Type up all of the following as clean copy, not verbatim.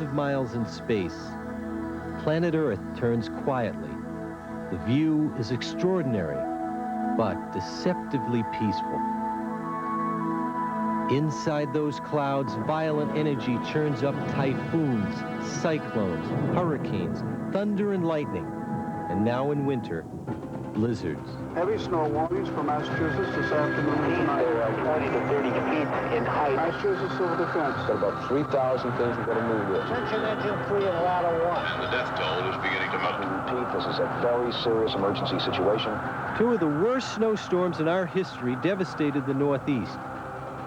of miles in space, planet Earth turns quietly. The view is extraordinary, but deceptively peaceful. Inside those clouds, violent energy churns up typhoons, cyclones, hurricanes, thunder and lightning, and now in winter, blizzards. Heavy snow warnings for Massachusetts this afternoon and tonight. There are 20 to 30 feet in height. Massachusetts Civil Defense. Got about 3,000 things we've got to move with. Attention engine 3 and ladder 1. And the death toll is beginning to mount. We repeat, this is a very serious emergency situation. Two of the worst snowstorms in our history devastated the Northeast.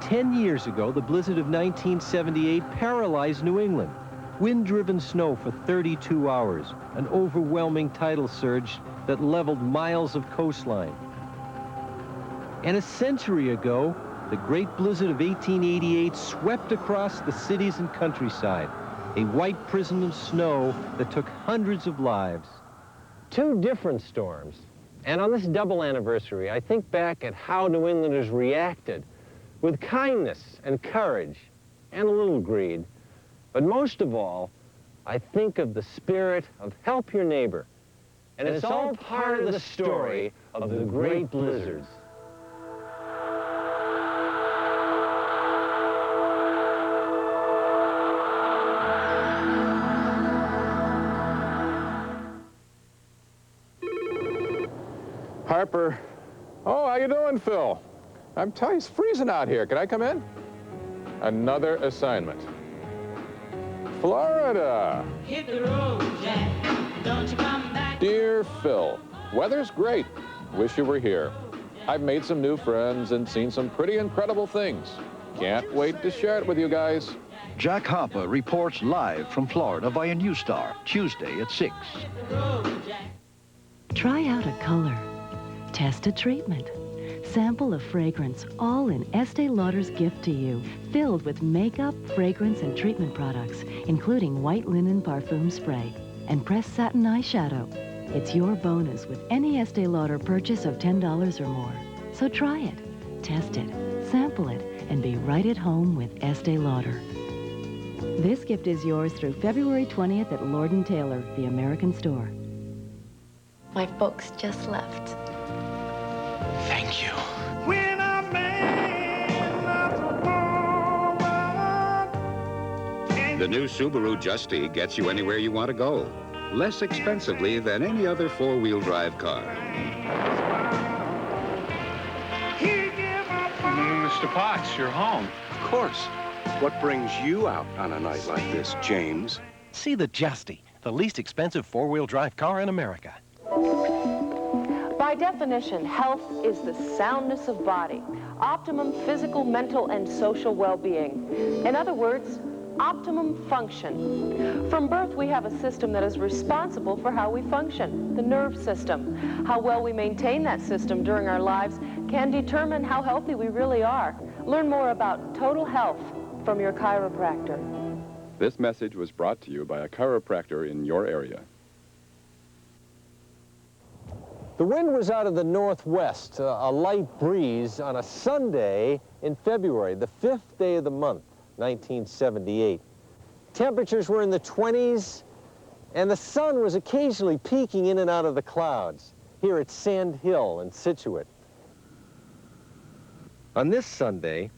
10 years ago, the blizzard of 1978 paralyzed New England. Wind-driven snow for 32 hours, an overwhelming tidal surge that leveled miles of coastline. And a century ago, the great blizzard of 1888 swept across the cities and countryside, a white prison of snow that took hundreds of lives. Two different storms. And on this double anniversary, I think back at how New Englanders reacted with kindness and courage and a little greed. But most of all, I think of the spirit of help your neighbor. And it's all part of the story of the great blizzards. Harper. Oh, how you doing, Phil? I'm telling you, it's freezing out here. Can I come in? Another assignment. Florida. Hit the road, Jack. Don't you come back. Dear Phil, weather's great. Wish you were here. I've made some new friends and seen some pretty incredible things. Can't wait to share it with you guys. Jack Harper reports live from Florida via News Star, Tuesday at 6. Try out a color. Test a treatment. Sample a fragrance, all in Estee Lauder's gift to you, filled with makeup, fragrance, and treatment products, including white linen parfum spray and pressed satin eyeshadow. It's your bonus with any Estee Lauder purchase of $10 or more. So try it, test it, sample it, and be right at home with Estee Lauder. This gift is yours through February 20th at Lord & Taylor, the American store. My folks just left. Thank you. When a man loves a woman. The new Subaru Justy gets you anywhere you want to go, less expensively than any other four-wheel drive car. Mr. Potts, you're home. Of course. What brings you out on a night like this, James? See the Justy, the least expensive four-wheel drive car in America. By definition, health is the soundness of body, optimum physical, mental, and social well-being. In other words, optimum function. From birth, we have a system that is responsible for how we function, the nerve system. How well we maintain that system during our lives can determine how healthy we really are. Learn more about total health from your chiropractor. This message was brought to you by a chiropractor in your area. The wind was out of the northwest, a light breeze on a Sunday in February, the 5th day of the month, 1978. Temperatures were in the 20s, and the sun was occasionally peeking in and out of the clouds here at Sand Hill in Scituate. On this Sunday,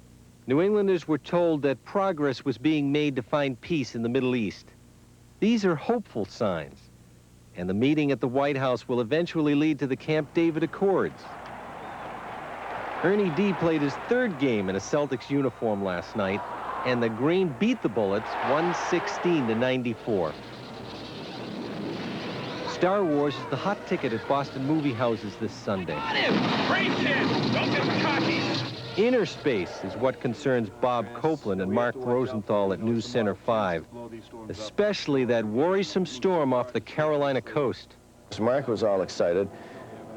New Englanders were told that progress was being made to find peace in the Middle East. These are hopeful signs. And the meeting at the White House will eventually lead to the Camp David Accords. Ernie D played his third game in a Celtics uniform last night, and the Green beat the Bullets 116-94. Star Wars is the hot ticket at Boston movie houses this Sunday. Don't get cocky. Inner space is what concerns Bob Copeland and Mark Rosenthal at News Center 5, especially that worrisome storm off the Carolina coast. Mark was all excited,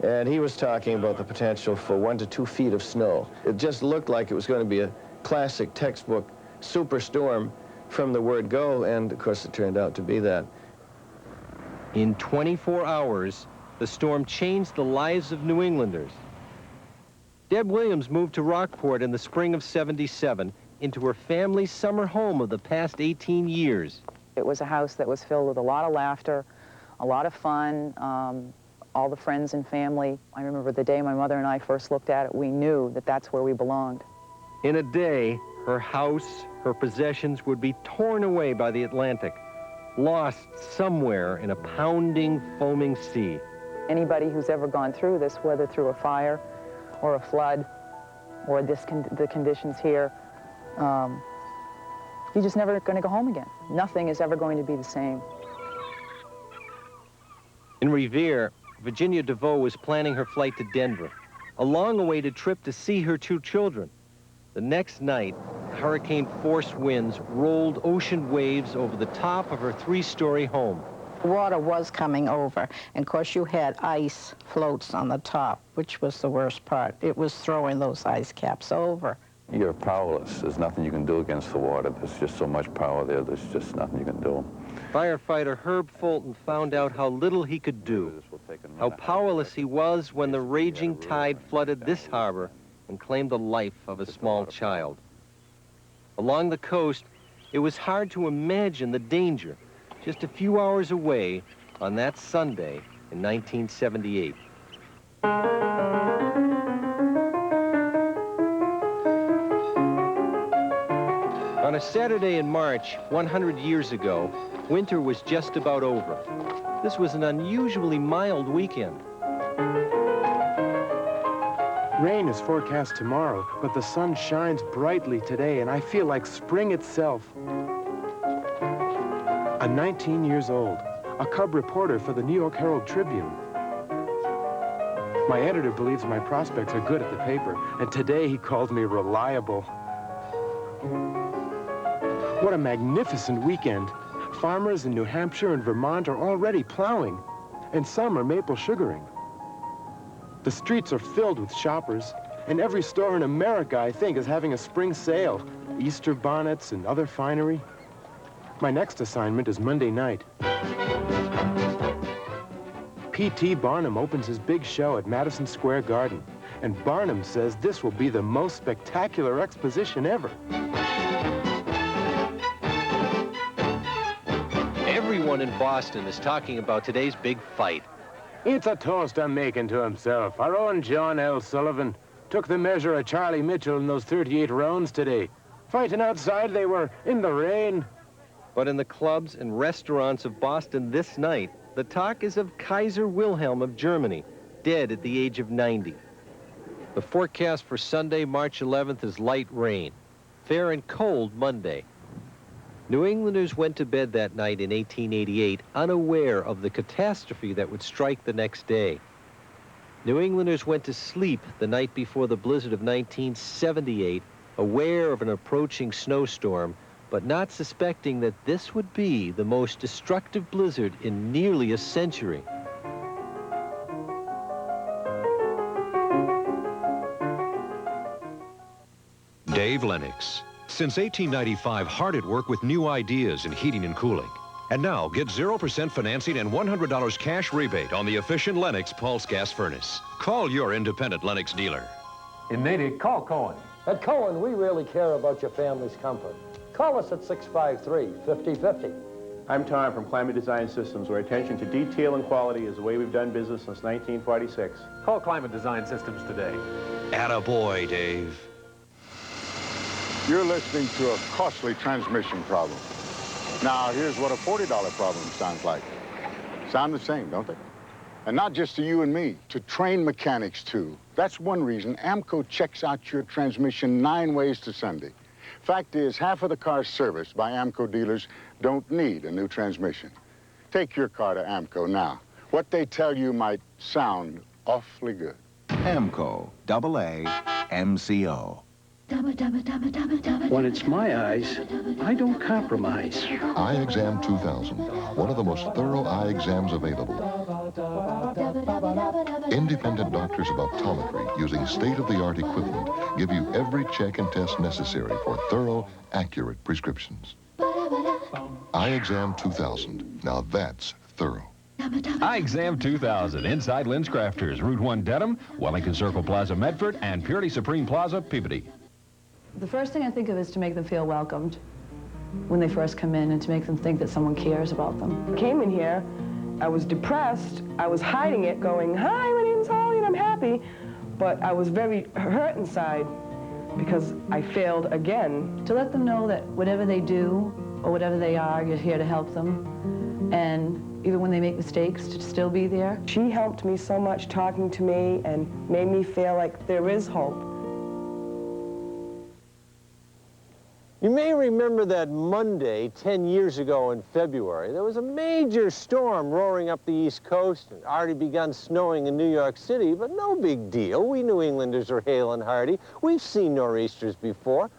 and he was talking about the potential for 1 to 2 feet of snow. It just looked like it was going to be a classic textbook superstorm from the word go, and of course it turned out to be that. In 24 hours, the storm changed the lives of New Englanders. Deb Williams moved to Rockport in the spring of '77 into her family's summer home of the past 18 years. It was a house that was filled with a lot of laughter, a lot of fun, all the friends and family. I remember the day my mother and I first looked at it, we knew that that's where we belonged. In a day, her house, her possessions would be torn away by the Atlantic, lost somewhere in a pounding, foaming sea. Anybody who's ever gone through this, whether through a fire or a flood or the conditions here, you're just never going to go home again. Nothing is ever going to be the same. In Revere, Virginia DeVoe was planning her flight to Denver, a long-awaited trip to see her 2 children. The next night, hurricane-force winds rolled ocean waves over the top of her 3-story home. Water was coming over, and of course you had ice floats on the top, which was the worst part. It was throwing those ice caps over. You're powerless. There's nothing you can do against the water. There's just so much power there, there's just nothing you can do. Firefighter Herb Fulton found out how little he could do, how powerless he was when the raging tide flooded this harbor and claimed the life of a small child. Along the coast, it was hard to imagine the danger just a few hours away on that Sunday in 1978. On a Saturday in March, 100 years ago, winter was just about over. This was an unusually mild weekend. Rain is forecast tomorrow, but the sun shines brightly today, and I feel like spring itself. I'm 19 years old, a cub reporter for the New York Herald Tribune. My editor believes my prospects are good at the paper, and today he calls me reliable. What a magnificent weekend. Farmers in New Hampshire and Vermont are already plowing, and some are maple sugaring. The streets are filled with shoppers, and every store in America, I think, is having a spring sale, Easter bonnets and other finery. My next assignment is Monday night. P.T. Barnum opens his big show at Madison Square Garden, and Barnum says this will be the most spectacular exposition ever. Everyone in Boston is talking about today's big fight. It's a toast I'm making to himself. Our own John L. Sullivan took the measure of Charlie Mitchell in those 38 rounds today. Fighting outside, they were in the rain. But in the clubs and restaurants of Boston this night, the talk is of Kaiser Wilhelm of Germany, dead at the age of 90. The forecast for Sunday, March 11th is light rain. Fair and cold Monday. New Englanders went to bed that night in 1888 unaware of the catastrophe that would strike the next day. New Englanders went to sleep the night before the blizzard of 1978, aware of an approaching snowstorm, but not suspecting that this would be the most destructive blizzard in nearly a century. Dave Lennox. Since 1895, hard at work with new ideas in heating and cooling. And now, get 0% financing and $100 cash rebate on the efficient Lennox Pulse Gas Furnace. Call your independent Lennox dealer. In Natick, call Cohen. At Cohen, we really care about your family's comfort. Call us at 653-5050. I'm Tom from Climate Design Systems, where attention to detail and quality is the way we've done business since 1946. Call Climate Design Systems today. Attaboy, Dave. You're listening to a costly transmission problem. Now, here's what a $40 problem sounds like. Sound the same, don't they? And not just to you and me, to trained mechanics, too. That's one reason AMCO checks out your transmission 9 ways to Sunday. Fact is, half of the cars serviced by AMCO dealers don't need a new transmission. Take your car to AMCO now. What they tell you might sound awfully good. AMCO, AA-MCO. When it's my eyes, I don't compromise. Eye Exam 2000, one of the most thorough eye exams available. Independent doctors of optometry using state-of-the-art equipment give you every check and test necessary for thorough, accurate prescriptions. Eye Exam 2000, now that's thorough. Eye Exam 2000, inside Lens Crafters, Route 1 Dedham, Wellington Circle Plaza Medford, and Purity Supreme Plaza Peabody. The first thing I think of is to make them feel welcomed. when they first come in and to make them think that someone cares about them. I came in here, I was depressed, I was hiding it, going, hi, my name's Holly and I'm happy, but I was very hurt inside because I failed again. To let them know that whatever they do or whatever they are, you're here to help them, and even when they make mistakes, to still be there. She helped me so much talking to me and made me feel like there is hope. You may remember that Monday 10 years ago in February. There was a major storm roaring up the East Coast. It already begun snowing in New York City, but no big deal. We New Englanders are hale and hearty. We've seen nor'easters before.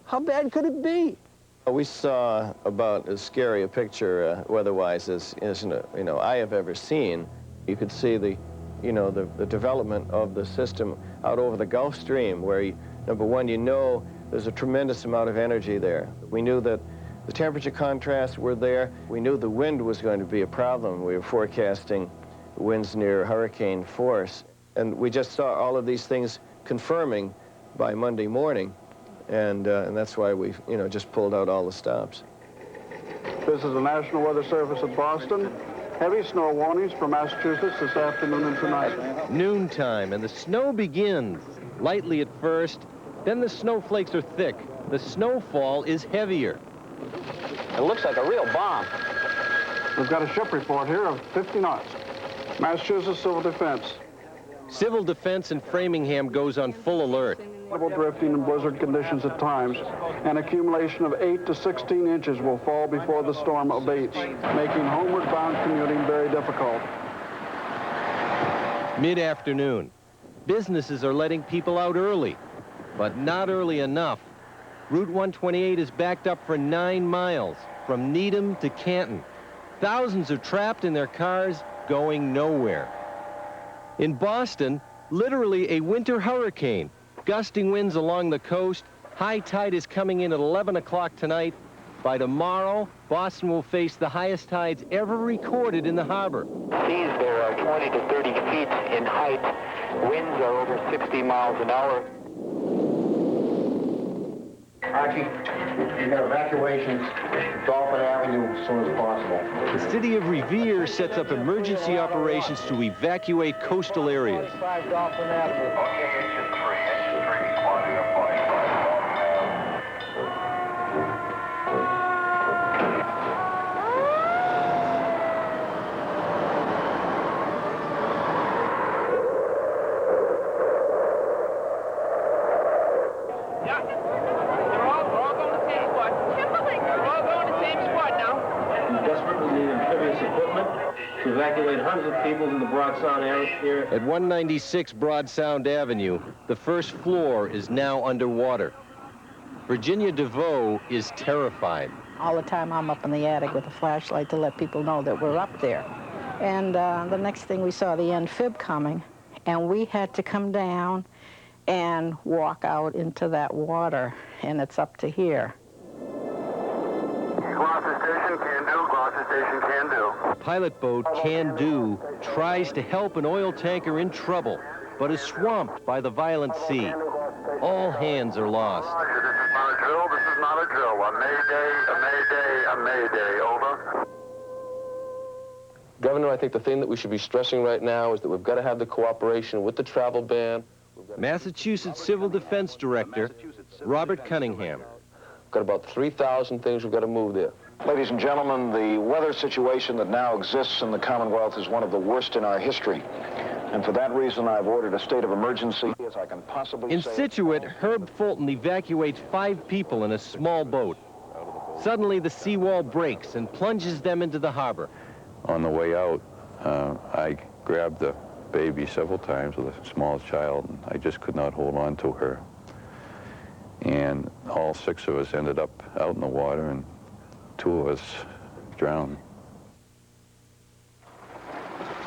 How bad could it be? We saw about as scary a picture weather-wise as I have ever seen. You could see the development of the system out over the Gulf Stream, where number one, there's a tremendous amount of energy there. We knew that the temperature contrasts were there. We knew the wind was going to be a problem. We were forecasting winds near hurricane force, and we just saw all of these things confirming by Monday morning. And that's why we, just pulled out all the stops. This is the National Weather Service at Boston. Heavy snow warnings for Massachusetts this afternoon and tonight. Noontime, and the snow begins. Lightly at first, then the snowflakes are thick. The snowfall is heavier. It looks like a real bomb. We've got a ship report here of 50 knots. Massachusetts Civil Defense. Civil Defense in Framingham goes on full alert. Double drifting and blizzard conditions at times. An accumulation of 8 to 16 inches will fall before the storm abates, making homeward-bound commuting very difficult. Mid-afternoon. Businesses are letting people out early, but not early enough. Route 128 is backed up for 9 miles, from Needham to Canton. Thousands are trapped in their cars, going nowhere. In Boston, literally a winter hurricane. Gusting winds along the coast. High tide is coming in at 11 o'clock tonight. By tomorrow, Boston will face the highest tides ever recorded in the harbor. Seas there are 20 to 30 feet in height. Winds are over 60 miles an hour. Archie, you got evacuations, Dolphin Avenue as soon as possible. The city of Revere sets up emergency operations to evacuate coastal areas. 5 Dolphin Avenue. Okay, engine 3, squatting up on to evacuate hundreds of people in the Broad Sound area. At 196 Broad Sound Avenue, the first floor is now underwater. Virginia DeVoe is terrified. All the time I'm up in the attic with a flashlight to let people know that we're up there. And the next thing we saw the amphib coming, and we had to come down and walk out into that water, and it's up to here. Gloucester Station, can do. Gloucester Station, can do. Pilot boat Can Do tries to help an oil tanker in trouble, but is swamped by the violent sea. All hands are lost. Roger, this is not a drill. This is not a drill. A mayday, a mayday, a mayday. Over. Governor, I think the thing that we should be stressing right now is that we've got to have the cooperation with the travel ban. Massachusetts Civil Defense Director Robert Cunningham. We've got about 3,000 things we've got to move there. Ladies and gentlemen, the weather situation that now exists in the Commonwealth is one of the worst in our history. And for that reason, I've ordered a state of emergency as I can possibly In Scituate, Herb Fulton evacuates 5 people in a small boat. Suddenly, the seawall breaks and plunges them into the harbor. On the way out, I grabbed the baby several times with a small child, and I just could not hold on to her. And all 6 of us ended up out in the water, and 2 of us drowned.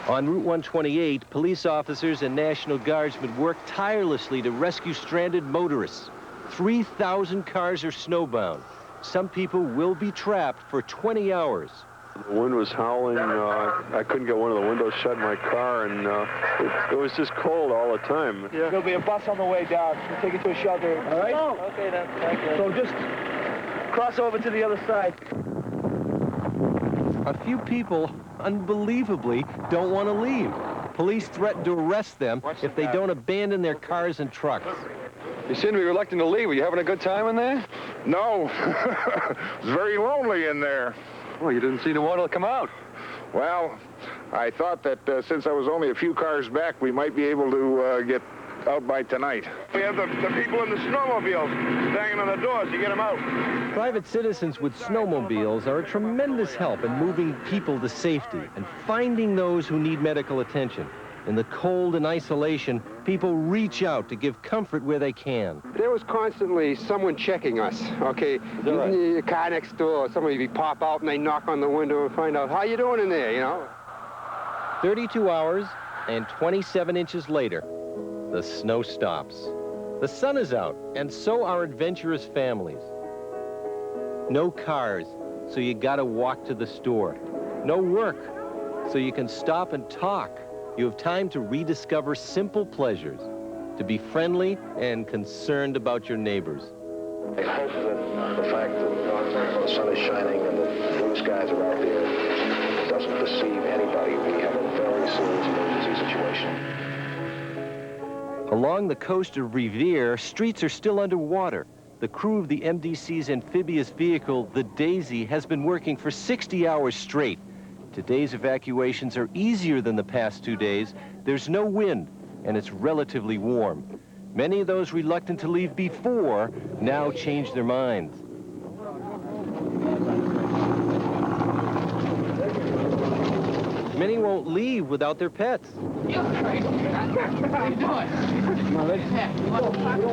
On Route 128, police officers and National Guardsmen work tirelessly to rescue stranded motorists. 3,000 cars are snowbound. Some people will be trapped for 20 hours. The wind was howling. I couldn't get one of the windows shut in my car, and it was just cold all the time. Yeah. There'll be a bus on the way down. We'll take you to a shelter. All right? Oh. Okay, then. Thank you. So just Cross over to the other side. A few people, unbelievably, don't want to leave. Police threaten to arrest them if they don't abandon their cars and trucks. You seem to be reluctant to leave. Are you having a good time in there? No. It's very lonely in there. Well, you didn't seem to want to come out. Well, I thought that since I was only a few cars back, we might be able to get out by tonight. We have the people in the snowmobiles banging on the doors to get them out. Private citizens with snowmobiles are a tremendous help in moving people to safety and finding those who need medical attention. In the cold and isolation, people reach out to give comfort where they can. There was constantly someone checking us, okay? Your car next door, somebody pop out and they knock on the window and find out, how you doing in there, you know? 32 hours and 27 inches later, the snow stops. The sun is out, and so are adventurous families. No cars, so you gotta walk to the store. No work, so you can stop and talk. You have time to rediscover simple pleasures, to be friendly and concerned about your neighbors. I hope that the fact that the sun is shining and the blue skies are out there doesn't deceive anybody. We have a very serious emergency situation. Along the coast of Revere, streets are still underwater. The crew of the MDC's amphibious vehicle, the Daisy, has been working for 60 hours straight. Today's evacuations are easier than the past 2 days. There's no wind, and it's relatively warm. Many of those reluctant to leave before now change their minds. Many won't leave without their pets.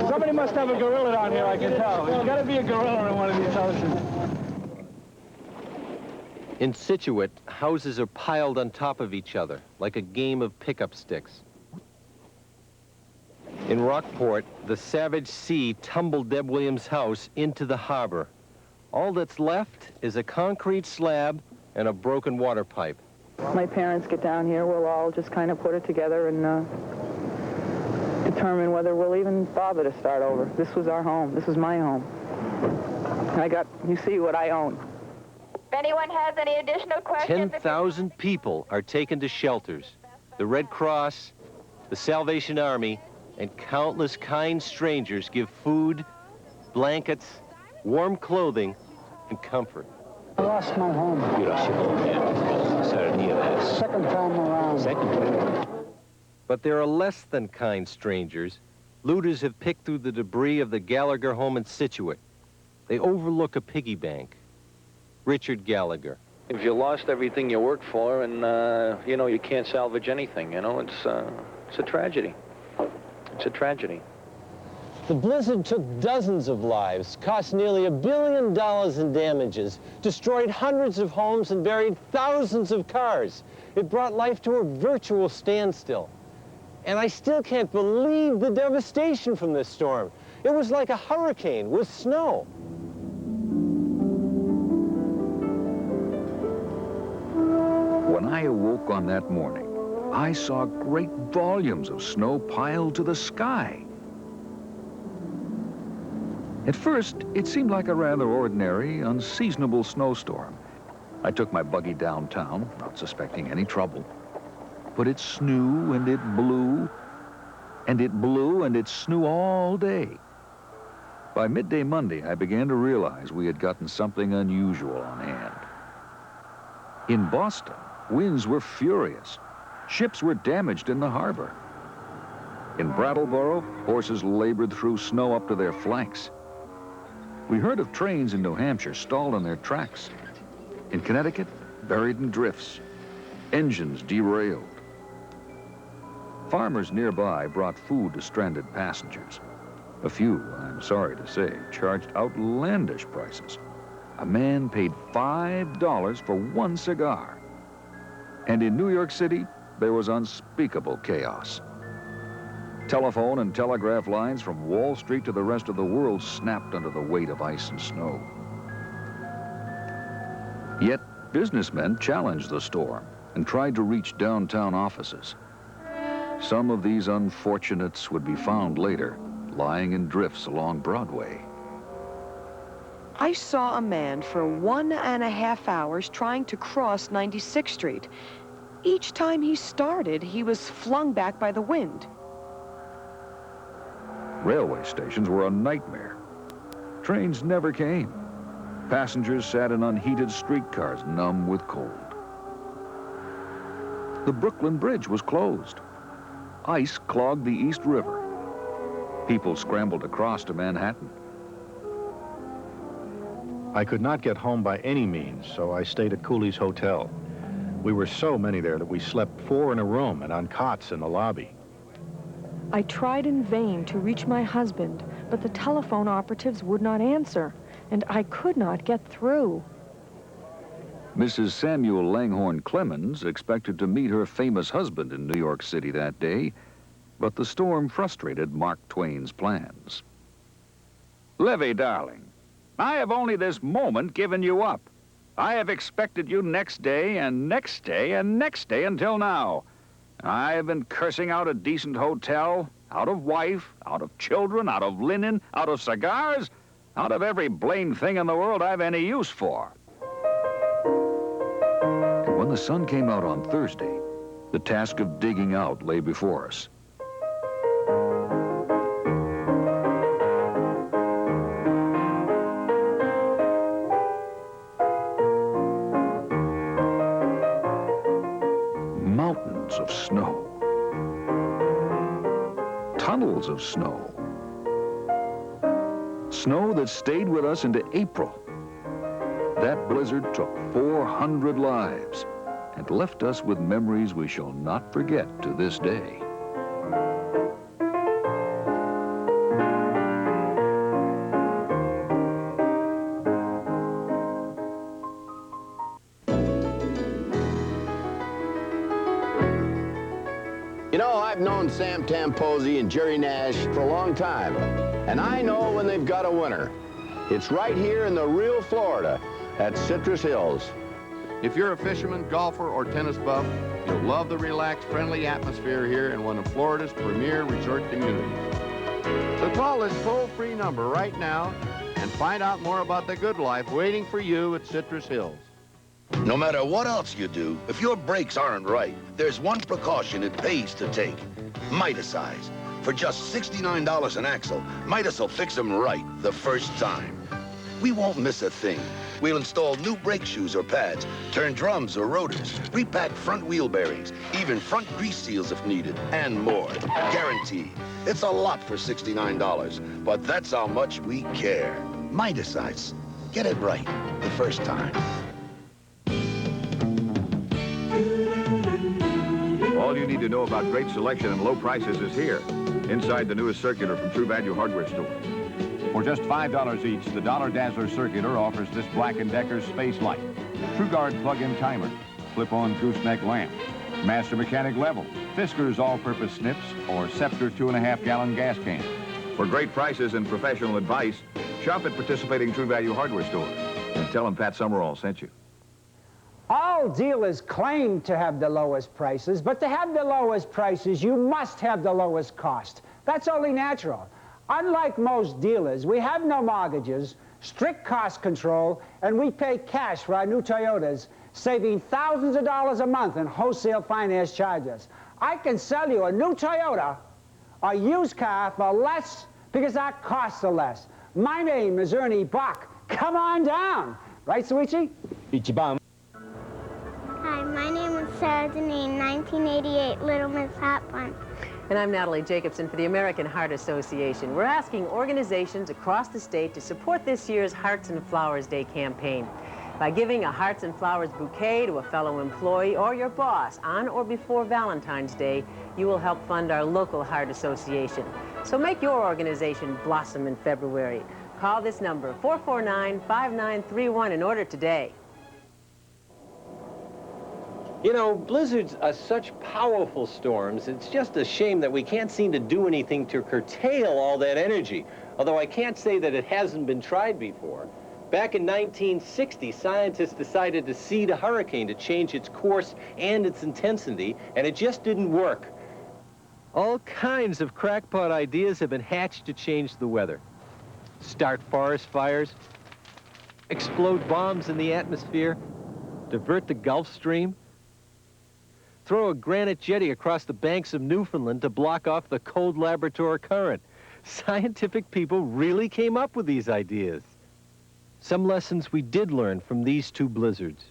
Somebody must have a gorilla down here, I can tell. There's got to be a gorilla in one of these houses. In Scituate, houses are piled on top of each other, like a game of pickup sticks. In Rockport, the savage sea tumbled Deb Williams' house into the harbor. All that's left is a concrete slab and a broken water pipe. My parents get down here, we'll all just kind of put it together and determine whether we'll even bother to start over. This was our home. This was my home. You see what I own. If anyone has any additional questions... 10,000 people are taken to shelters. The Red Cross, the Salvation Army, and countless kind strangers give food, blankets, warm clothing, and comfort. I lost my home. You lost your home, yeah. Sorry to hear that. Second time around. Second time. But there are less than kind strangers. Looters have picked through the debris of the Gallagher home in Scituate. They overlook a piggy bank. Richard Gallagher. If you lost everything you worked for and, you know, you can't salvage anything, you know, it's a tragedy. It's a tragedy. The blizzard took dozens of lives, cost nearly $1 billion in damages, destroyed hundreds of homes, and buried thousands of cars. It brought life to a virtual standstill. And I still can't believe the devastation from this storm. It was like a hurricane with snow. When I awoke on that morning, I saw great volumes of snow piled to the sky. At first, it seemed like a rather ordinary, unseasonable snowstorm. I took my buggy downtown, not suspecting any trouble. But it snowed and it blew, and it blew and it snowed all day. By midday Monday, I began to realize we had gotten something unusual on hand. In Boston, winds were furious. Ships were damaged in the harbor. In Brattleboro, horses labored through snow up to their flanks. We heard of trains in New Hampshire stalled on their tracks. In Connecticut, buried in drifts. Engines derailed. Farmers nearby brought food to stranded passengers. A few, I'm sorry to say, charged outlandish prices. A man paid $5 for one cigar. And in New York City, there was unspeakable chaos. Telephone and telegraph lines from Wall Street to the rest of the world snapped under the weight of ice and snow. Yet, businessmen challenged the storm and tried to reach downtown offices. Some of these unfortunates would be found later, lying in drifts along Broadway. I saw a man for 1.5 hours trying to cross 96th Street. Each time he started, he was flung back by the wind. Railway stations were a nightmare. Trains never came. Passengers sat in unheated streetcars, numb with cold. The Brooklyn Bridge was closed. Ice clogged the East River. People scrambled across to Manhattan. I could not get home by any means, so I stayed at Cooley's Hotel. We were so many there that we slept 4 in a room and on cots in the lobby. I tried in vain to reach my husband, but the telephone operatives would not answer, and I could not get through. Mrs. Samuel Langhorne Clemens expected to meet her famous husband in New York City that day, but the storm frustrated Mark Twain's plans. Livy, darling, I have only this moment given you up. I have expected you next day and next day and next day until now. I have been cursing out a decent hotel, out of wife, out of children, out of linen, out of cigars, out of every blamed thing in the world I've any use for. And when the sun came out on Thursday, the task of digging out lay before us. Mountains of snow. Tunnels of snow. Snow that stayed with us into April. That blizzard took 400 lives and left us with memories we shall not forget to this day. You know, I've known Sam Tamposi and Jerry Nash for a long time, and I know when they've got a winner. It's right here in the real Florida at Citrus Hills. If you're a fisherman, golfer, or tennis buff, you'll love the relaxed, friendly atmosphere here in one of Florida's premier resort communities. So call this toll-free number right now and find out more about the good life waiting for you at Citrus Hills. No matter what else you do, if your brakes aren't right, there's one precaution it pays to take. Mitasize. For just $69 an axle, Midas will fix them right the first time. We won't miss a thing. We'll install new brake shoes or pads, turn drums or rotors, repack front wheel bearings, even front grease seals if needed, and more. Guaranteed. It's a lot for $69, but that's how much we care. Mitasize. Get it right the first time. All you need to know about great selection and low prices is here, inside the newest circular from True Value Hardware Store. For just $5 each, the Dollar Dazzler Circular offers this Black & Decker's Space Light, TrueGuard plug-in timer, clip-on gooseneck lamp, Master Mechanic level, Fisker's all-purpose snips, or Scepter 2.5-gallon gas can. For great prices and professional advice, shop at participating True Value Hardware stores. And tell them Pat Summerall sent you. All dealers claim to have the lowest prices, but to have the lowest prices, you must have the lowest cost. That's only natural. Unlike most dealers, we have no mortgages, strict cost control, and we pay cash for our new Toyotas, saving thousands of dollars a month in wholesale finance charges. I can sell you a new Toyota, a used car for less because our costs are less. My name is Ernie Bach. Come on down. Right, Suichi? Ichiban. Hi, my name is Sarah Deneen, 1988 Little Miss Hot Bun. And I'm Natalie Jacobson for the American Heart Association. We're asking organizations across the state to support this year's Hearts and Flowers Day campaign. By giving a Hearts and Flowers bouquet to a fellow employee or your boss on or before Valentine's Day, you will help fund our local Heart Association. So make your organization blossom in February. Call this number, 449-5931, and order today. You know, blizzards are such powerful storms, it's just a shame that we can't seem to do anything to curtail all that energy. Although I can't say that it hasn't been tried before. Back in 1960, scientists decided to seed a hurricane to change its course and its intensity, and it just didn't work. All kinds of crackpot ideas have been hatched to change the weather. Start forest fires, explode bombs in the atmosphere, divert the Gulf Stream, throw a granite jetty across the banks of Newfoundland to block off the cold Labrador current. Scientific people really came up with these ideas. Some lessons we did learn from these two blizzards.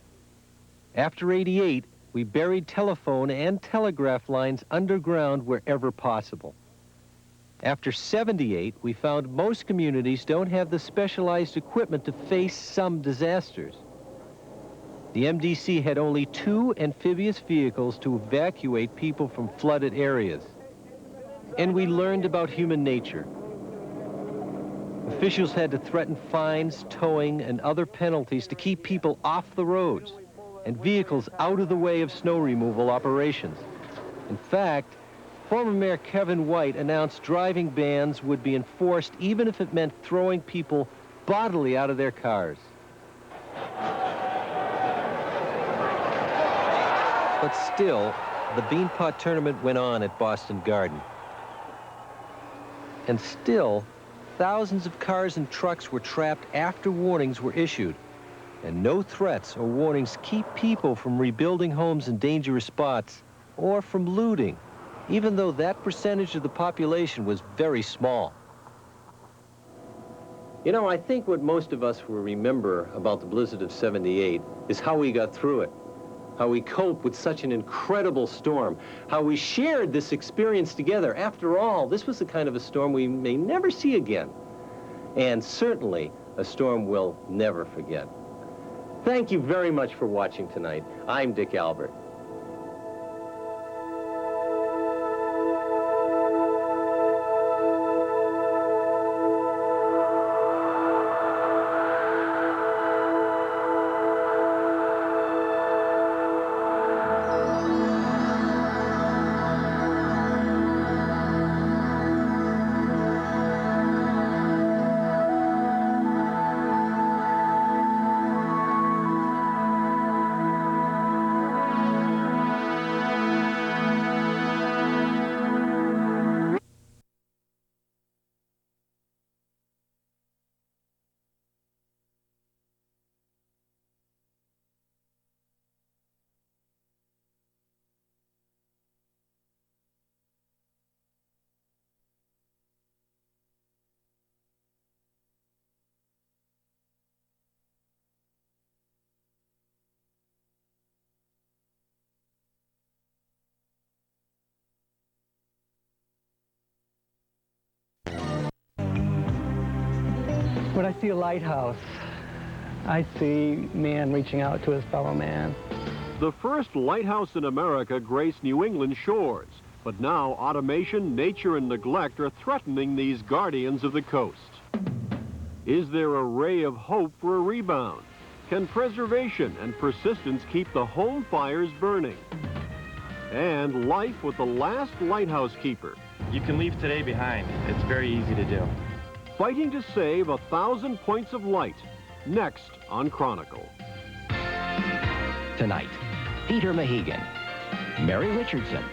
After '88, we buried telephone and telegraph lines underground wherever possible. After '78, we found most communities don't have the specialized equipment to face some disasters. The MDC had only 2 amphibious vehicles to evacuate people from flooded areas. And we learned about human nature. Officials had to threaten fines, towing, and other penalties to keep people off the roads and vehicles out of the way of snow removal operations. In fact, former Mayor Kevin White announced driving bans would be enforced even if it meant throwing people bodily out of their cars. But still, the Beanpot tournament went on at Boston Garden. And still, thousands of cars and trucks were trapped after warnings were issued. And no threats or warnings keep people from rebuilding homes in dangerous spots or from looting, even though that percentage of the population was very small. You know, I think what most of us will remember about the blizzard of '78 is how we got through it, how we coped with such an incredible storm, how we shared this experience together. After all, this was the kind of a storm we may never see again, and certainly a storm we'll never forget. Thank you very much for watching tonight. I'm Dick Albert. When I see a lighthouse, I see man reaching out to his fellow man. The first lighthouse in America graced New England shores, but now automation, nature, and neglect are threatening these guardians of the coast. Is there a ray of hope for a rebound? Can preservation and persistence keep the home fires burning? And life with the last lighthouse keeper. You can leave today behind. It's very easy to do. Fighting to save 1,000 points of light. Next on Chronicle. Tonight, Peter Mahegan, Mary Richardson,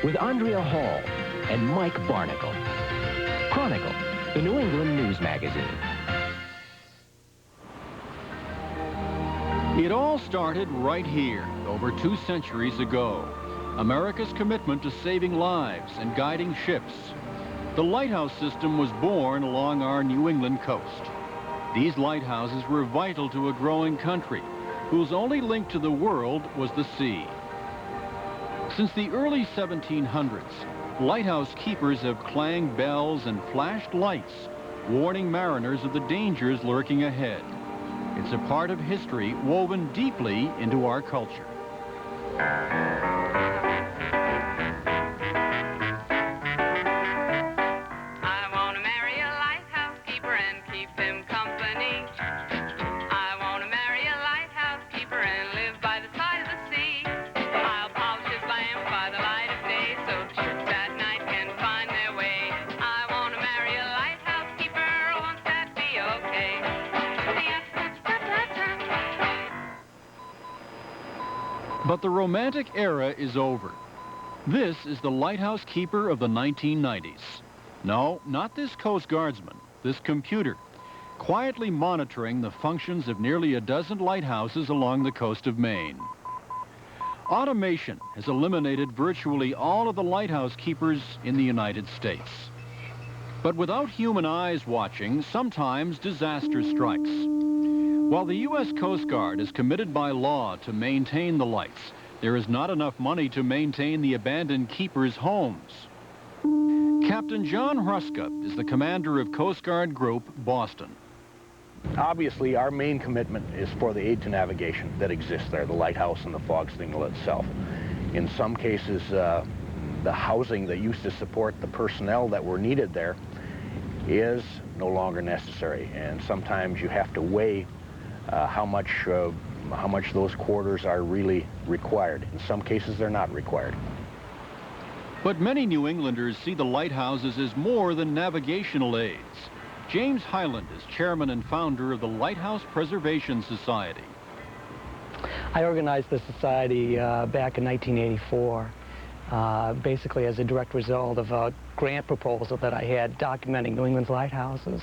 with Andrea Hall and Mike Barnacle. Chronicle, the New England news magazine. It all started right here, over 2 centuries ago. America's commitment to saving lives and guiding ships. The lighthouse system was born along our New England coast. These lighthouses were vital to a growing country, whose only link to the world was the sea. Since the early 1700s, lighthouse keepers have clanged bells and flashed lights, warning mariners of the dangers lurking ahead. It's a part of history woven deeply into our culture. But the romantic era is over. This is the lighthouse keeper of the 1990s. No, not this Coast Guardsman, this computer. quietly monitoring the functions of nearly a dozen lighthouses along the coast of Maine. Automation has eliminated virtually all of the lighthouse keepers in the United States. But without human eyes watching, sometimes disaster strikes. While the U.S. Coast Guard is committed by law to maintain the lights, there is not enough money to maintain the abandoned keepers' homes. Captain John Hruska is the commander of Coast Guard Group, Boston. Obviously, our main commitment is for the aid to navigation that exists there, the lighthouse and the fog signal itself. In some cases, the housing that used to support the personnel that were needed there is no longer necessary, and sometimes you have to weigh how much those quarters are really required. In some cases, they're not required. But many New Englanders see the lighthouses as more than navigational aids. James Highland is chairman and founder of the Lighthouse Preservation Society. I organized the society back in 1984, basically as a direct result of a grant proposal that I had documenting New England's lighthouses.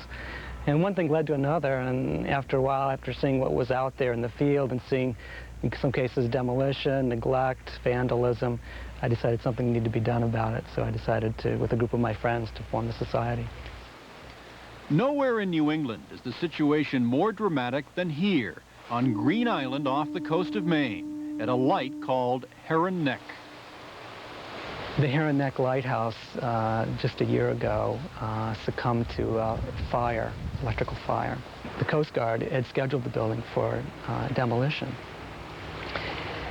And one thing led to another, and after a while, after seeing what was out there in the field and seeing, in some cases, demolition, neglect, vandalism, I decided something needed to be done about it. So I decided to, with a group of my friends, to form the society. Nowhere in New England is the situation more dramatic than here, on Green Island off the coast of Maine, at a light called Heron Neck. The Heron Neck Lighthouse, just a year ago, succumbed to fire, electrical fire. The Coast Guard had scheduled the building for demolition.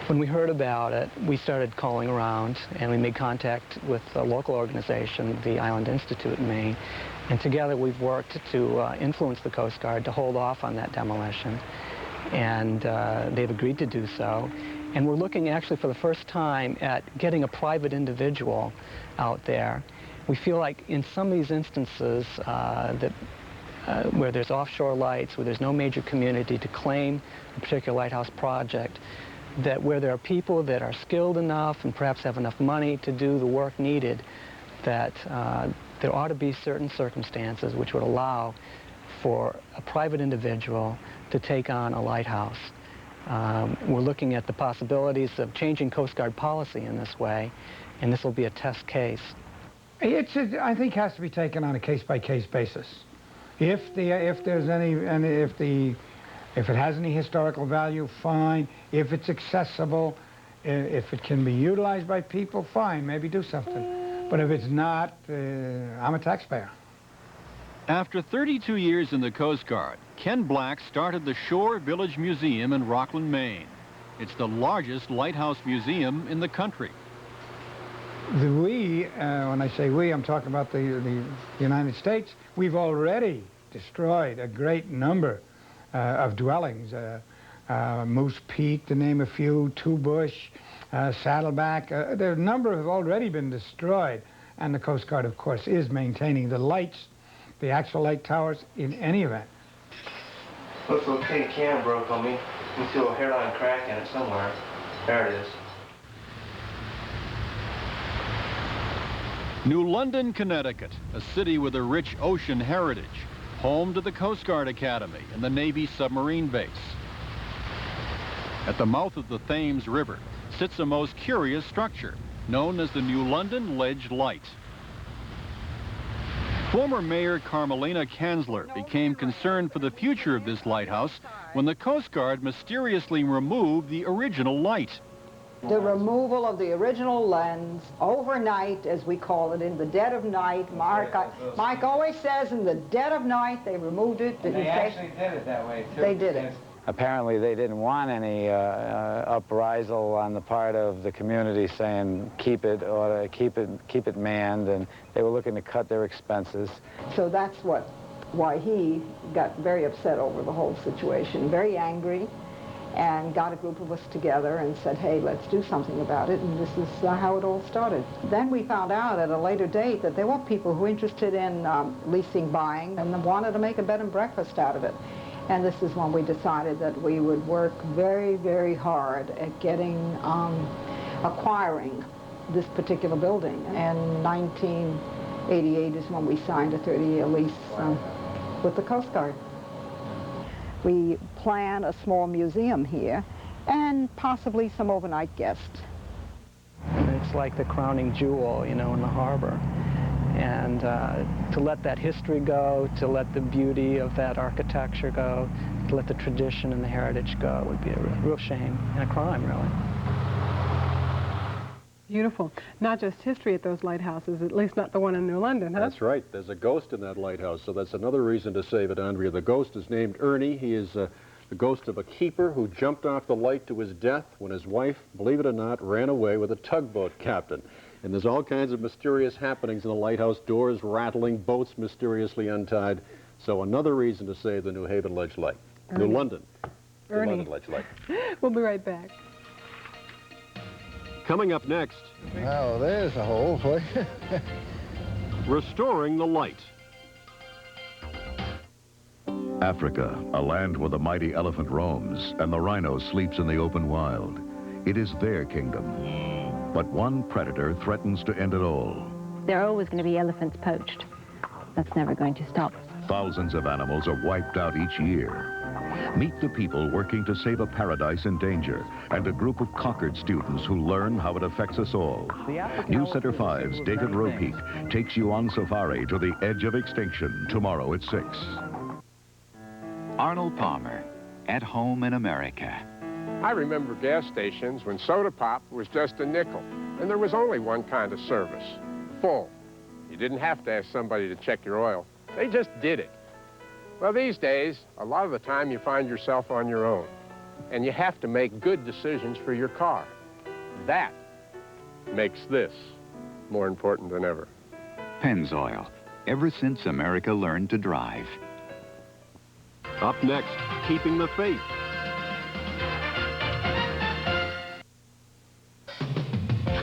When we heard about it, we started calling around, and we made contact with a local organization, the Island Institute in Maine, and together we've worked to influence the Coast Guard to hold off on that demolition, and they've agreed to do so. And we're looking actually for the first time at getting a private individual out there. We feel like in some of these instances where there's offshore lights, where there's no major community to claim a particular lighthouse project, that where there are people that are skilled enough and perhaps have enough money to do the work needed, that there ought to be certain circumstances which would allow for a private individual to take on a lighthouse. We're looking at the possibilities of changing Coast Guard policy in this way, and this will be a test case. I think has to be taken on a case-by-case basis. If it has any historical value, fine. If it's accessible, if it can be utilized by people, fine, maybe do something. But if it's not, I'm a taxpayer. After 32 years in the Coast Guard, Ken Black started the Shore Village Museum in Rockland, Maine. It's the largest lighthouse museum in the country. When I say we, I'm talking about the United States. We've already destroyed a great number of dwellings. Moose Peak, to name a few, Two Bush, Saddleback. There are a number have already been destroyed, and the Coast Guard, of course, is maintaining the lights, the actual light towers, in any event. Looks like a tin can broke on me. You can see a hairline crack in it somewhere. There it is. New London, Connecticut, a city with a rich ocean heritage, home to the Coast Guard Academy and the Navy submarine base. At the mouth of the Thames River sits a most curious structure known as the New London Ledge Light. Former Mayor Carmelina Kanzler became concerned for the future of this lighthouse when the Coast Guard mysteriously removed the original light. The removal of the original lens overnight, as we call it, in the dead of night. Mike always says in the dead of night they removed it. They actually did it that way, too. They did it. Apparently they didn't want any uprisal on the part of the community saying keep it or keep it manned, and they were looking to cut their expenses. So that's why he got very upset over the whole situation, very angry, and got a group of us together and said, hey, let's do something about it, and this is how it all started. Then we found out at a later date that there were people who were interested in leasing, buying, and wanted to make a bed and breakfast out of it. And this is when we decided that we would work very, very hard at acquiring this particular building. And 1988 is when we signed a 30-year lease with the Coast Guard. We plan a small museum here and possibly some overnight guests. It's like the crowning jewel, you know, in the harbor. And to let that history go, to let the beauty of that architecture go, to let the tradition and the heritage go would be a real shame and a crime, really. Beautiful. Not just history at those lighthouses, at least not the one in New London, huh? That's right. There's a ghost in that lighthouse, so that's another reason to save it, Andrea. The ghost is named Ernie. He is the ghost of a keeper who jumped off the light to his death when his wife, believe it or not, ran away with a tugboat captain. And there's all kinds of mysterious happenings in the lighthouse, doors rattling, boats mysteriously untied. So another reason to save the New Haven Ledge Light. Ernie. New London. Ernie. New London Ledge Light. We'll be right back. Coming up next. Oh, there's a hole. Restoring the light. Africa, a land where the mighty elephant roams and the rhino sleeps in the open wild. It is their kingdom. But one predator threatens to end it all. There are always going to be elephants poached. That's never going to stop. Thousands of animals are wiped out each year. Meet the people working to save a paradise in danger and a group of Concord students who learn how it affects us all. News Center 5's David Ropeek takes you on safari to the edge of extinction tomorrow at 6. Arnold Palmer, At Home in America. I remember gas stations when soda pop was just a nickel, and there was only one kind of service, full. You didn't have to ask somebody to check your oil. They just did it. Well, these days, a lot of the time you find yourself on your own, and you have to make good decisions for your car. That makes this more important than ever. Pennzoil, ever since America learned to drive. Up next, keeping the faith.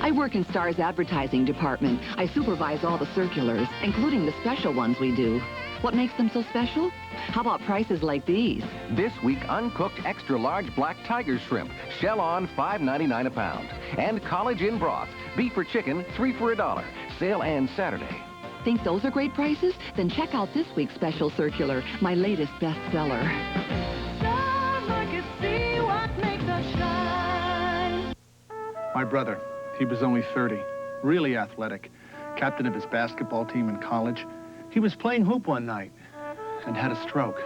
I work in STAR's advertising department. I supervise all the circulars, including the special ones we do. What makes them so special? How about prices like these? This week, uncooked extra-large black tiger shrimp, shell-on, $5.99 a pound. And college in broth, beef or chicken, 3 for $1. Sale ends Saturday. Think those are great prices? Then check out this week's special circular, my latest bestseller. My brother, he was only 30, really athletic, captain of his basketball team in college. He was playing hoop one night and had a stroke.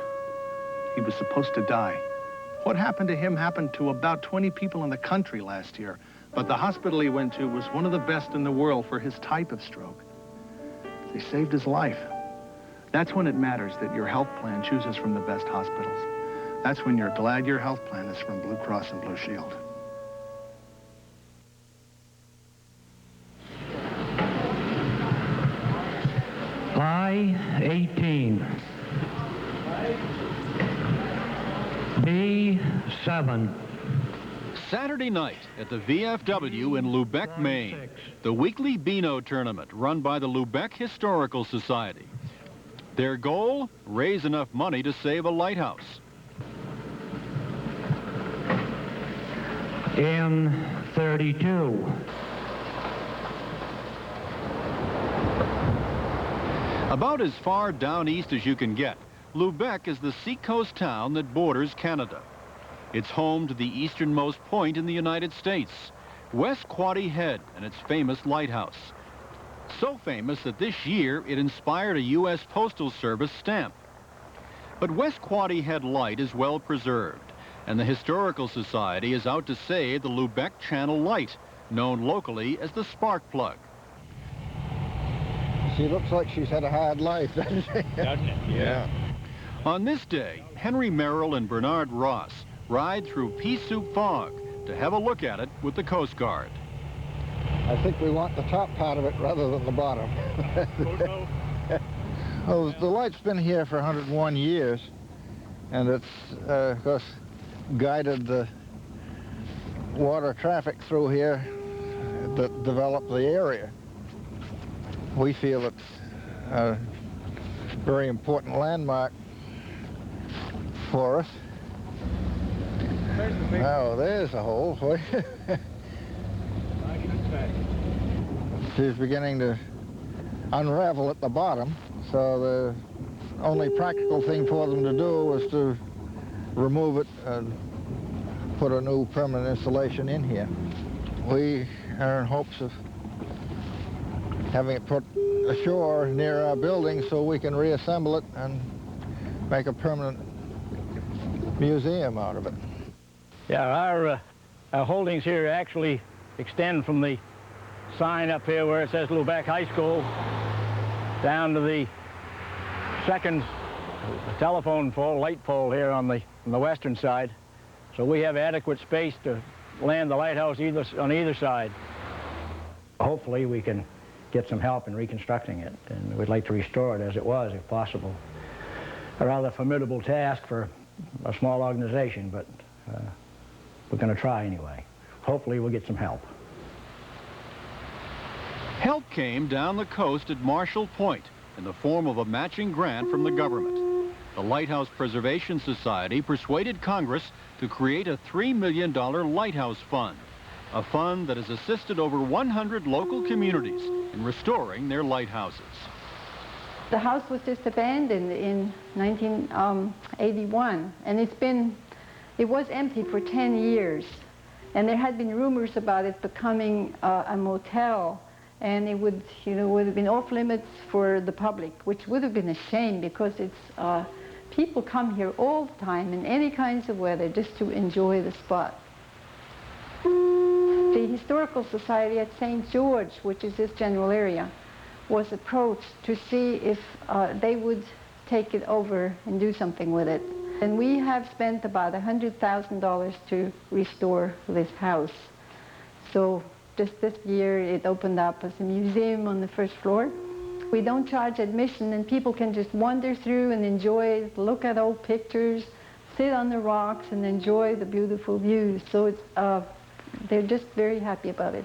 He was supposed to die. What happened to him happened to about 20 people in the country last year, but the hospital he went to was one of the best in the world for his type of stroke. They saved his life. That's when it matters that your health plan chooses from the best hospitals. That's when you're glad your health plan is from Blue Cross and Blue Shield. I-18. B7. Saturday night at the VFW in Lubec, Maine. The weekly Beano tournament run by the Lubec Historical Society. Their goal? Raise enough money to save a lighthouse. M32. About as far down east as you can get, Lubec is the seacoast town that borders Canada. It's home to the easternmost point in the United States, West Quoddy Head and its famous lighthouse. So famous that this year it inspired a U.S. Postal Service stamp. But West Quoddy Head Light is well preserved, and the Historical Society is out to save the Lubec Channel Light, known locally as the spark plug. She looks like she's had a hard life, doesn't she? Doesn't it? Yeah. On this day, Henry Merrill and Bernard Ross ride through pea soup fog to have a look at it with the Coast Guard. I think we want the top part of it rather than the bottom. Well, the light's been here for 101 years, and it's, of course, guided the water traffic through here that developed the area. We feel it's a very important landmark for us. Oh, there's a hole for you. She's beginning to unravel at the bottom, so the only practical thing for them to do was to remove it and put a new permanent installation in here. We are in hopes of having it put ashore near our building so we can reassemble it and make a permanent museum out of it. Yeah, our holdings here actually extend from the sign up here where it says Lubeck High School down to the second telephone pole, light pole here on the western side. So we have adequate space to land the lighthouse on either side. Hopefully we can get some help in reconstructing it, and we'd like to restore it as it was, if possible. A rather formidable task for a small organization, but we're going to try anyway. Hopefully we'll get some help. Help came down the coast at Marshall Point in the form of a matching grant from the government. The Lighthouse Preservation Society persuaded Congress to create a $3 million lighthouse fund, a fund that has assisted over 100 local communities in restoring their lighthouses. The house was just abandoned in 1981, and it was empty for 10 years. And there had been rumors about it becoming a motel, and it would have been off limits for the public, which would have been a shame because it's people come here all the time in any kinds of weather just to enjoy the spot. The Historical Society at St. George, which is this general area, was approached to see if they would take it over and do something with it. And we have spent about $100,000 to restore this house. So just this year it opened up as a museum on the first floor. We don't charge admission, and people can just wander through and enjoy it, look at old pictures, sit on the rocks and enjoy the beautiful views. So it's, they're just very happy about it.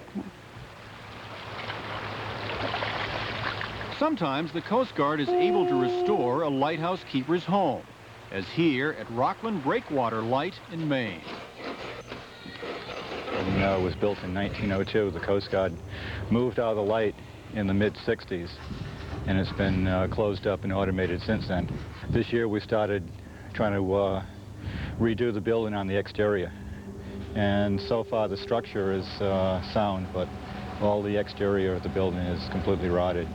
Sometimes the Coast Guard is able to restore a lighthouse keeper's home, as here at Rockland Breakwater Light in Maine. It was built in 1902. The Coast Guard moved out of the light in the mid-60s, and it's been closed up and automated since then. This year we started trying to redo the building on the exterior, and so far the structure is sound, but all the exterior of the building is completely rotted.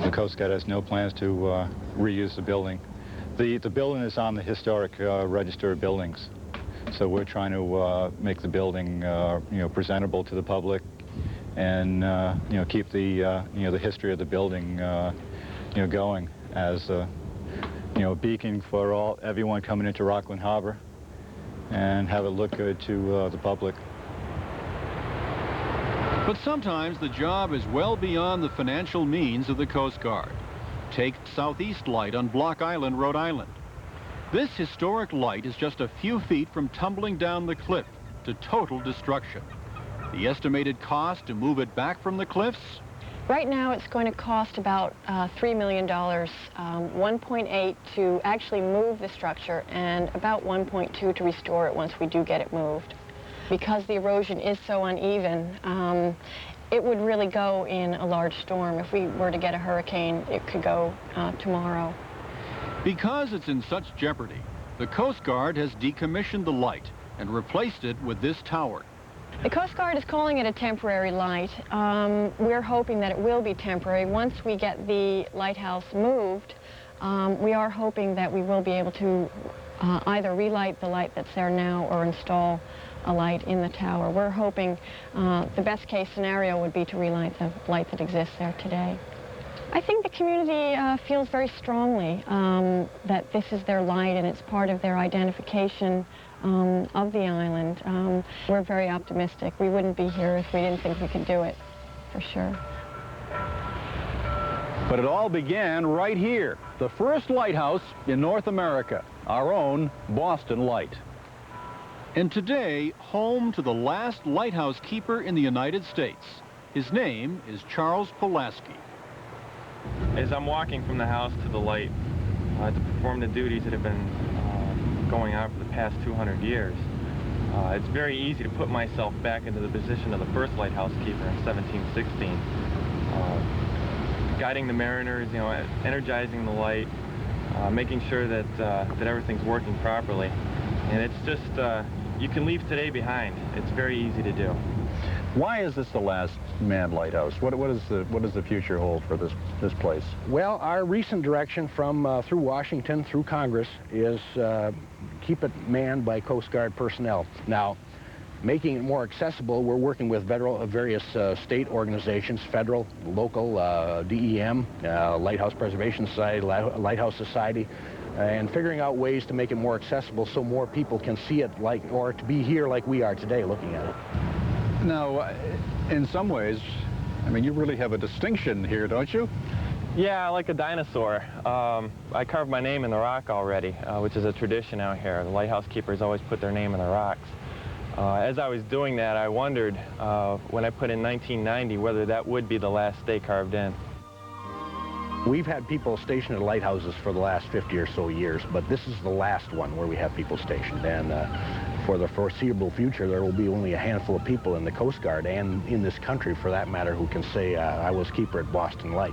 The Coast Guard has no plans to reuse the building. The building is on the historic register of buildings, so we're trying to make the building presentable to the public, and keep the the history of the building going as a beacon for everyone coming into Rockland Harbor, and have it look good to the public. But sometimes the job is well beyond the financial means of the Coast Guard. Take Southeast Light on Block Island, Rhode Island. This historic light is just a few feet from tumbling down the cliff to total destruction. The estimated cost to move it back from the cliffs? Right now it's going to cost about $3 million, 1.8 to actually move the structure, and about 1.2 to restore it once we do get it moved. Because the erosion is so uneven, it would really go in a large storm. If we were to get a hurricane, it could go tomorrow. Because it's in such jeopardy, the Coast Guard has decommissioned the light and replaced it with this tower. The Coast Guard is calling it a temporary light. We're hoping that it will be temporary. Once we get the lighthouse moved, we are hoping that we will be able to either relight the light that's there now or install a light in the tower. We're hoping the best case scenario would be to relight the light that exists there today. I think the community feels very strongly that this is their light and it's part of their identification of the island. We're very optimistic. We wouldn't be here if we didn't think we could do it, for sure. But it all began right here, the first lighthouse in North America, our own Boston Light. And today, home to the last lighthouse keeper in the United States. His name is Charles Pulaski. As I'm walking from the house to the light to perform the duties that have been going on for the past 200 years, it's very easy to put myself back into the position of the first lighthouse keeper in 1716. Guiding the mariners, energizing the light, making sure that, that everything's working properly. And it's just, you can leave today behind. It's very easy to do. Why is this the last manned lighthouse? What does the future hold for this place? Well, our recent direction from through Washington, through Congress, is keep it manned by Coast Guard personnel. Now, making it more accessible, we're working with various state organizations, federal, local, DEM, Lighthouse Preservation Society, Lighthouse Society, and figuring out ways to make it more accessible so more people can see it or to be here like we are today looking at it. Now, in some ways, I mean, you really have a distinction here, don't you? Yeah, like a dinosaur. I carved my name in the rock already, which is a tradition out here. The lighthouse keepers always put their name in the rocks. As I was doing that, I wondered, when I put in 1990, whether that would be the last stake carved in. We've had people stationed at lighthouses for the last 50 or so years, but this is the last one where we have people stationed. And for the foreseeable future, there will be only a handful of people in the Coast Guard and in this country, for that matter, who can say, I was keeper at Boston Light.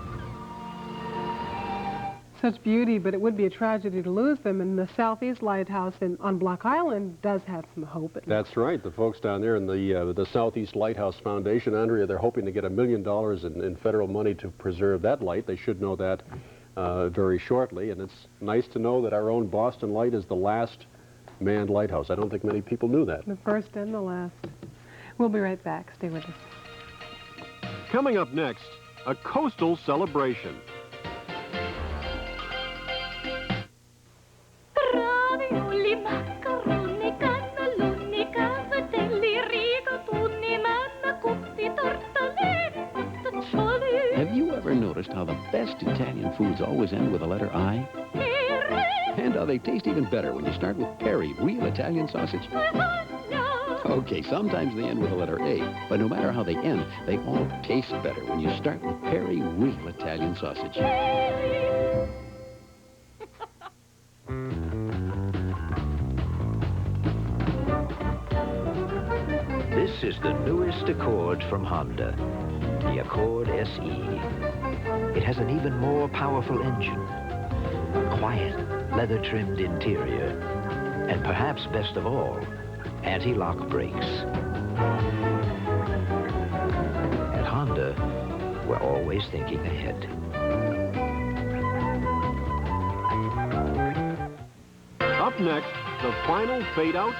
Such beauty, but it would be a tragedy to lose them. And the Southeast Lighthouse on Block Island does have some hope. That's right. The folks down there in the Southeast Lighthouse Foundation, Andrea, they're hoping to get $1 million in federal money to preserve that light. They should know that very shortly. And it's nice to know that our own Boston Light is the last manned lighthouse. I don't think many people knew that. The first and the last. We'll be right back. Stay with us. Coming up next, a coastal celebration. Have you ever noticed how the best Italian foods always end with the letter I? And how they taste even better when you start with Perry, real Italian sausage? Okay, sometimes they end with the letter A, but no matter how they end, they all taste better when you start with Perry, real Italian sausage. This is the newest Accord from Honda, the Accord SE. It has an even more powerful engine, a quiet, leather-trimmed interior, and perhaps best of all, anti-lock brakes. At Honda, we're always thinking ahead. Up next, the final fade-out.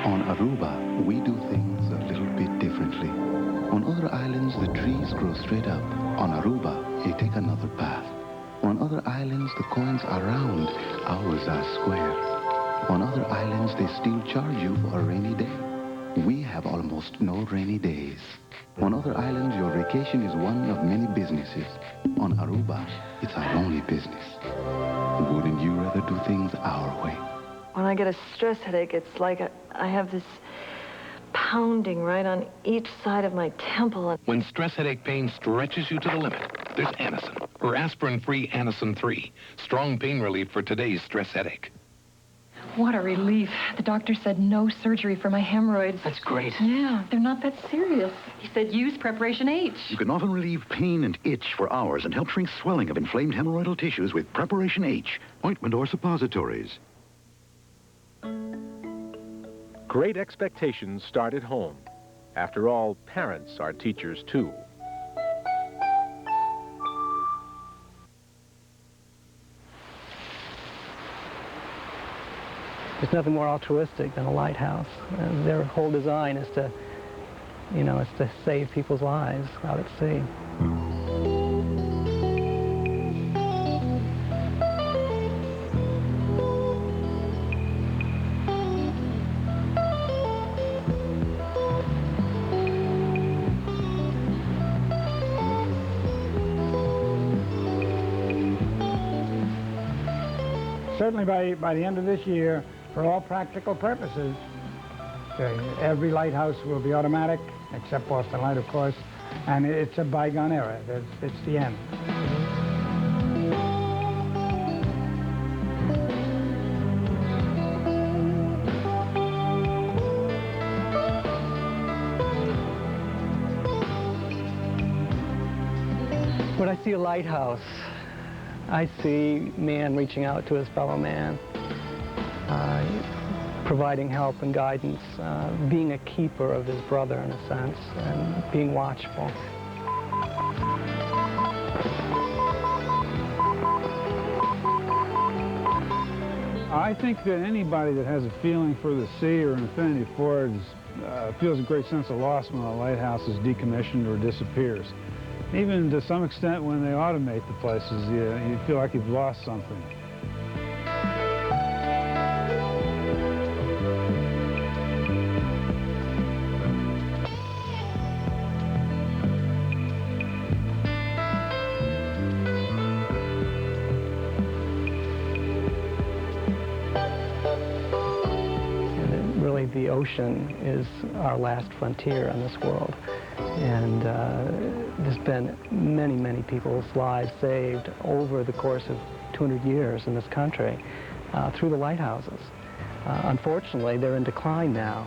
On Aruba, we do things a little bit differently. On other islands, the trees grow straight up. On Aruba, they take another path. On other islands, the coins are round. Ours are square. On other islands, they still charge you for a rainy day. We have almost no rainy days. On other islands, your vacation is one of many businesses. On Aruba, it's our only business. Wouldn't you rather do things our way? When I get a stress headache, it's like I have this pounding right on each side of my temple. When stress headache pain stretches you to the limit, there's Anacin, or aspirin-free Anacin 3. Strong pain relief for today's stress headache. What a relief. The doctor said no surgery for my hemorrhoids. That's great. Yeah, they're not that serious. He said use Preparation H. You can often relieve pain and itch for hours and help shrink swelling of inflamed hemorrhoidal tissues with Preparation H, ointment or suppositories. Great expectations start at home. After all, parents are teachers too. There's nothing more altruistic than a lighthouse. And their whole design is to, is to save people's lives out at sea. Certainly by the end of this year, for all practical purposes, every lighthouse will be automatic, except Boston Light, of course, and it's a bygone era. It's the end. When I see a lighthouse, I see man reaching out to his fellow man, providing help and guidance, being a keeper of his brother in a sense, and being watchful. I think that anybody that has a feeling for the sea or an affinity for it feels a great sense of loss when a lighthouse is decommissioned or disappears. Even to some extent when they automate the places, you feel like you've lost something. Really, the ocean is our last frontier in this world. And there's been many, many people's lives saved over the course of 200 years in this country through the lighthouses. Unfortunately, they're in decline now.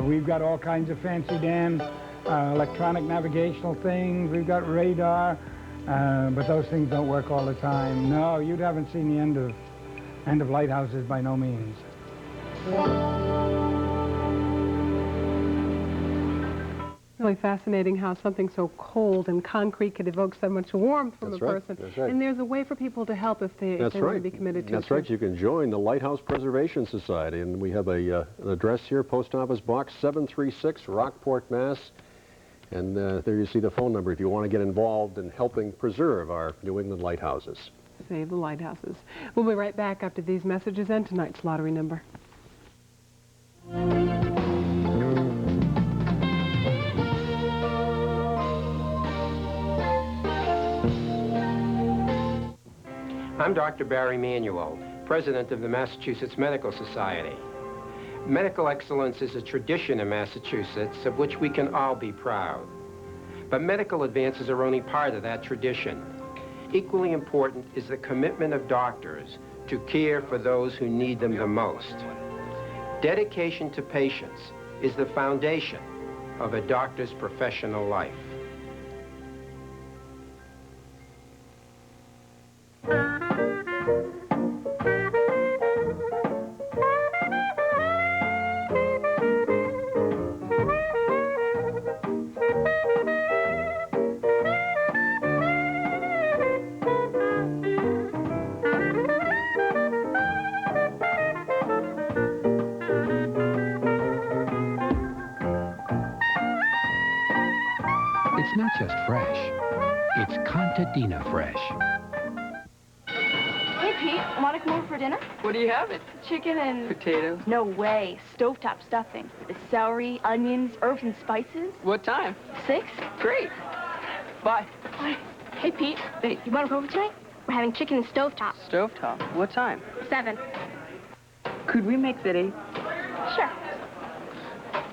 We've got all kinds of fancy Dan electronic navigational things. We've got radar, but those things don't work all the time. No, you haven't seen the end of lighthouses by no means. Really fascinating how something so cold and concrete could evoke so much warmth from a person. That's right. And there's a way for people to help if they want to be committed to it. That's right. You can join the Lighthouse Preservation Society, and we have an address here, Post Office Box 736, Rockport, Mass. And there you see the phone number if you want to get involved in helping preserve our New England lighthouses. Save the lighthouses. We'll be right back after these messages and tonight's lottery number. I'm Dr. Barry Manuel, President of the Massachusetts Medical Society. Medical excellence is a tradition in Massachusetts of which we can all be proud. But medical advances are only part of that tradition. Equally important is the commitment of doctors to care for those who need them the most. Dedication to patients is the foundation of a doctor's professional life. It's not just fresh, it's Contadina fresh. Hey, Pete, want to come over for dinner? What do you have it? Chicken and... Potatoes? No way. Stovetop stuffing. The celery, onions, herbs, and spices. What time? 6. Great. Bye. Bye. Hey, Pete, you want to come over tonight? We're having chicken and stovetop. Stovetop? What time? 7. Could we make that 8? Sure.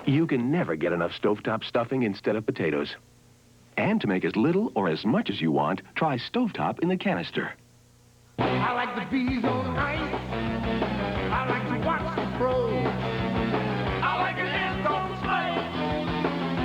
You can never get enough stovetop stuffing instead of potatoes. And to make as little or as much as you want, try stovetop in the canister. I like the bees on ice. I like to watch the pros. I like an anthem play.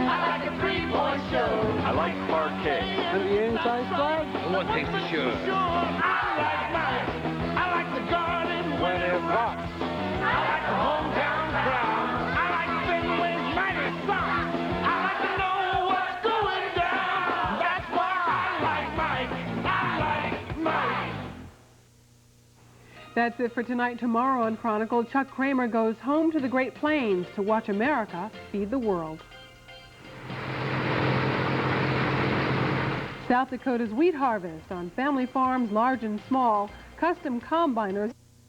I like a three-point show. I like parquet. And the inside flag? What takes the sure? I like mine. I like the garden when it rocks. I like the hometown crowd. I like Fenway's mighty sock. I like to know what's going down. That's why I like Mike. I like Mike. That's it for tonight. Tomorrow on Chronicle, Chuck Kramer goes home to the Great Plains to watch America feed the world. South Dakota's wheat harvest on family farms large and small, custom combiners